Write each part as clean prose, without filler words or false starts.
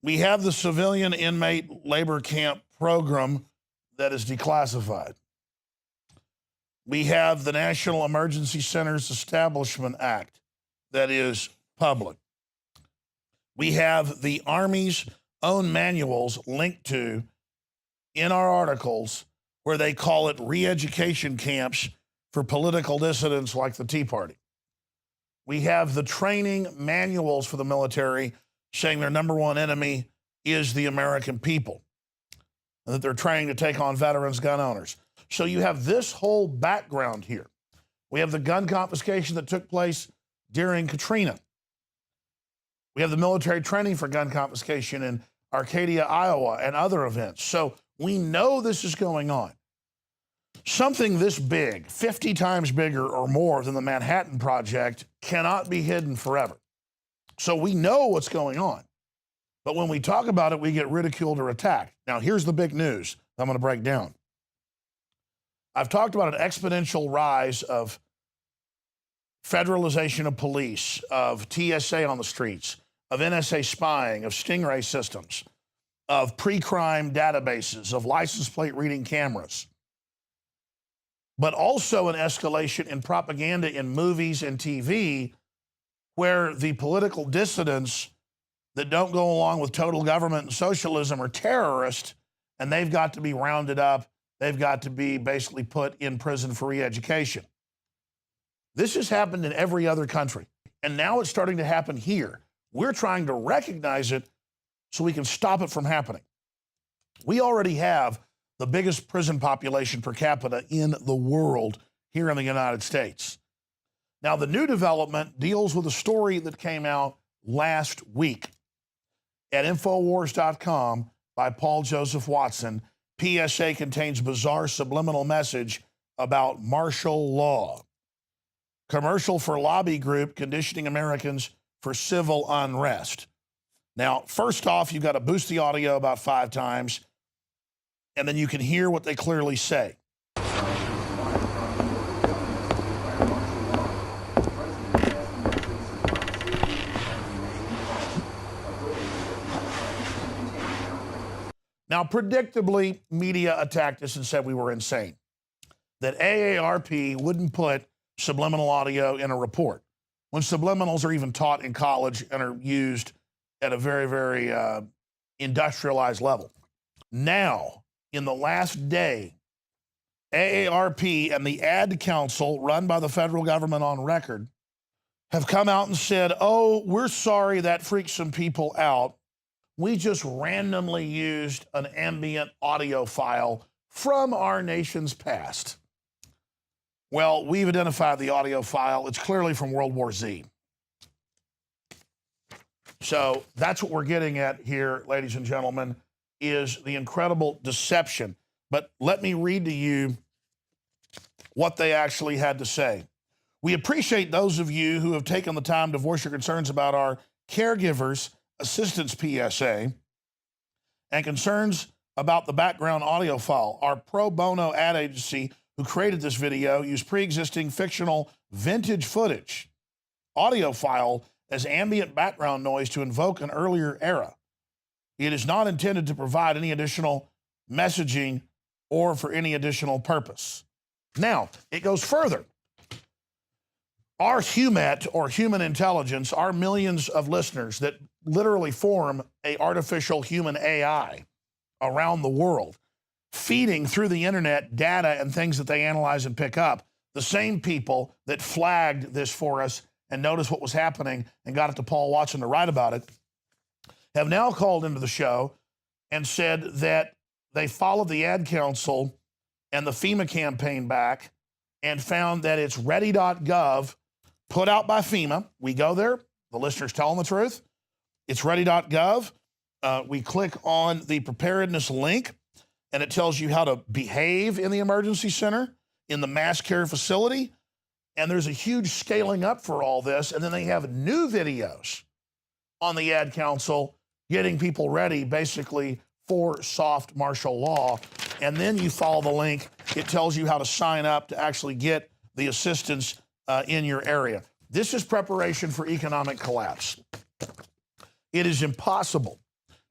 we have the civilian inmate labor camp program that is declassified. We have the National Emergency Centers Establishment Act that is public. We have the Army's own manuals linked to in our articles where they call it re-education camps for political dissidents like the Tea Party. We have the training manuals for the military saying their number one enemy is the American people, and that they're trying to take on veterans, gun owners. So you have this whole background here. We have the gun confiscation that took place during Katrina. We have the military training for gun confiscation in Arcadia, Iowa, and other events. So we know this is going on. Something this big, 50 times bigger or more than the Manhattan Project, cannot be hidden forever. So we know what's going on. But when we talk about it, we get ridiculed or attacked. Now, here's the big news I'm going to break down. I've talked about an exponential rise of federalization of police, of TSA on the streets, of NSA spying, of stingray systems, of pre-crime databases, of license plate reading cameras, but also an escalation in propaganda in movies and TV where the political dissidents that don't go along with total government and socialism are terrorists, and they've got to be rounded up. They've got to be basically put in prison for re-education. This has happened in every other country, and now it's starting to happen here. We're trying to recognize it so we can stop it from happening. We already have the biggest prison population per capita in the world here in the United States. Now, the new development deals with a story that came out last week at INFOWARS.com by Paul Joseph Watson. PSA contains bizarre subliminal message about martial law. Commercial for lobby group conditioning Americans for civil unrest. Now, first off, you've got to boost the audio about 5 times, and then you can hear what they clearly say. Now, predictably, media attacked us and said we were insane, that AARP wouldn't put subliminal audio in a report when subliminals are even taught in college and are used at a very, very industrialized level. Now, in the last day, AARP and the Ad Council, run by the federal government on record, have come out and said, oh, we're sorry that freaked some people out. We just randomly used an ambient audio file from our nation's past. Well, we've identified the audio file. It's clearly from World War Z. So that's what we're getting at here, ladies and gentlemen, is the incredible deception. But let me read to you what they actually had to say. We appreciate those of you who have taken the time to voice your concerns about our caregivers assistance PSA and concerns about the background audio file. Our pro bono ad agency who created this video used pre-existing fictional vintage footage audio file as ambient background noise to invoke an earlier era. It is not intended to provide any additional messaging or for any additional purpose. Now, it goes further. Our HUMET, or human intelligence, our millions of listeners that literally form a artificial human AI around the world, feeding through the internet data and things that they analyze and pick up, the same people that flagged this for us and noticed what was happening and got it to Paul Watson to write about it, have now called into the show and said that they followed the Ad Council and the FEMA campaign back and found that it's ready.gov, put out by FEMA. We go there, the listener's telling the truth. It's ready.gov. We click on the preparedness link, and it tells you how to behave in the emergency center, in the mass care facility, and there's a huge scaling up for all this, and then they have new videos on the Ad Council getting people ready, basically, for soft martial law, and then you follow the link. It tells you how to sign up to actually get the assistance in your area. This is preparation for economic collapse. It is impossible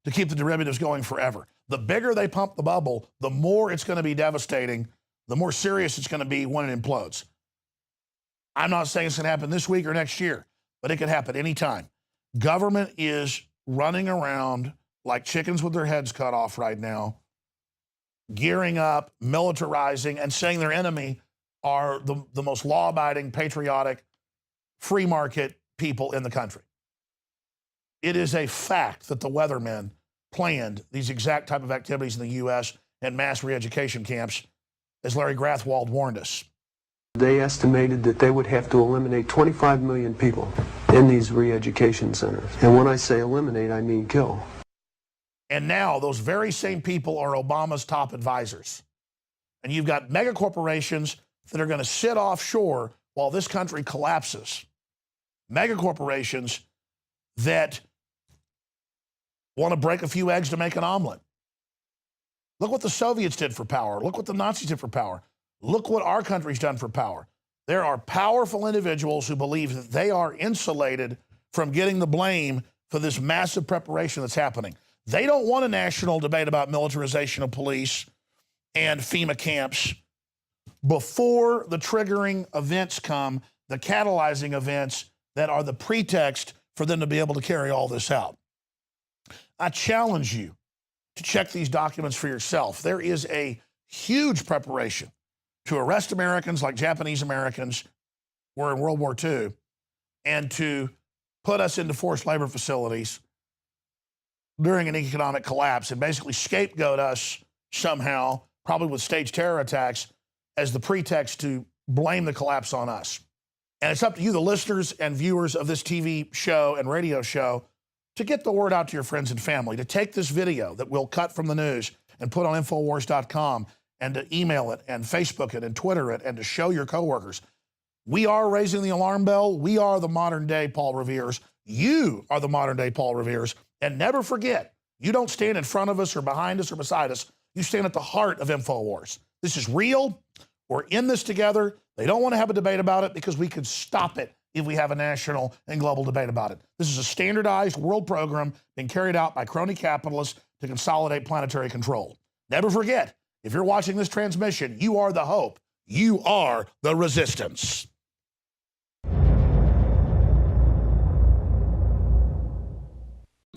to keep the derivatives going forever. The bigger they pump the bubble, the more it's going to be devastating, the more serious it's going to be when it implodes. I'm not saying it's going to happen this week or next year, but it could happen anytime. Government is running around like chickens with their heads cut off right now, gearing up, militarizing, and saying their enemy are the most law-abiding, patriotic, free market people in the country. It is a fact that the weathermen planned these exact type of activities in the U.S. and mass re-education camps, as Larry Grathwold warned us. They estimated that they would have to eliminate 25 million people in these re-education centers. And when I say eliminate, I mean kill. And now those very same people are Obama's top advisors. And you've got mega corporations that are going to sit offshore while this country collapses. Mega corporations that want to break a few eggs to make an omelet. Look what the Soviets did for power. Look what the Nazis did for power. Look what our country's done for power. There are powerful individuals who believe that they are insulated from getting the blame for this massive preparation that's happening. They don't want a national debate about militarization of police and FEMA camps before the triggering events come, the catalyzing events that are the pretext for them to be able to carry all this out. I challenge you to check these documents for yourself. There is a huge preparation to arrest Americans like Japanese Americans were in World War II and to put us into forced labor facilities during an economic collapse and basically scapegoat us somehow, probably with staged terror attacks, as the pretext to blame the collapse on us. And it's up to you, the listeners and viewers of this TV show and radio show, to get the word out to your friends and family, to take this video that we'll cut from the news and put on INFOWARS.com and to email it and Facebook it and Twitter it and to show your coworkers. We are raising the alarm bell. We are the modern day Paul Revere's. You are the modern day Paul Revere's. And never forget, you don't stand in front of us or behind us or beside us. You stand at the heart of INFOWARS. This is real. We're in this together. They don't want to have a debate about it because we could stop it if we have a national and global debate about it. This is a standardized world program being carried out by crony capitalists to consolidate planetary control. Never forget, if you're watching this transmission, you are the hope. You are the resistance.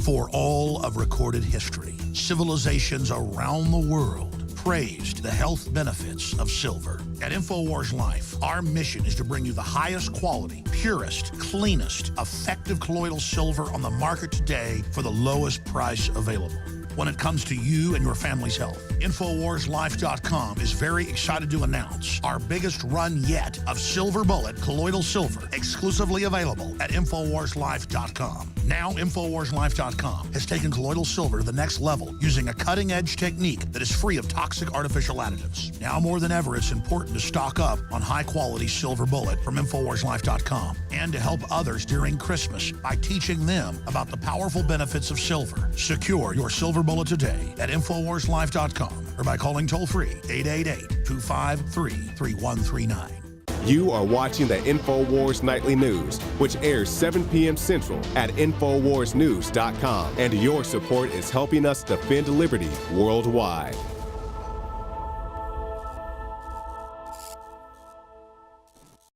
For all of recorded history, civilizations around the world praised the health benefits of silver. At INFOWARS Life, our mission is to bring you the highest quality, purest, cleanest, effective colloidal silver on the market today for the lowest price available. When it comes to you and your family's health, INFOWARSLife.com is very excited to announce our biggest run yet of Silver Bullet colloidal silver, exclusively available at INFOWARSLife.com. Now, INFOWARSLife.com has taken colloidal silver to the next level using a cutting-edge technique that is free of toxic artificial additives. Now more than ever, it's important to stock up on high-quality Silver Bullet from INFOWARSLife.com and to help others during Christmas by teaching them about the powerful benefits of silver. Secure your Silver Bullet today at INFOWARSLife.com or by calling toll-free 888-253-3139. You are watching the INFOWARS Nightly News, which airs 7 p.m. Central at INFOWARSnews.com. And your support is helping us defend liberty worldwide.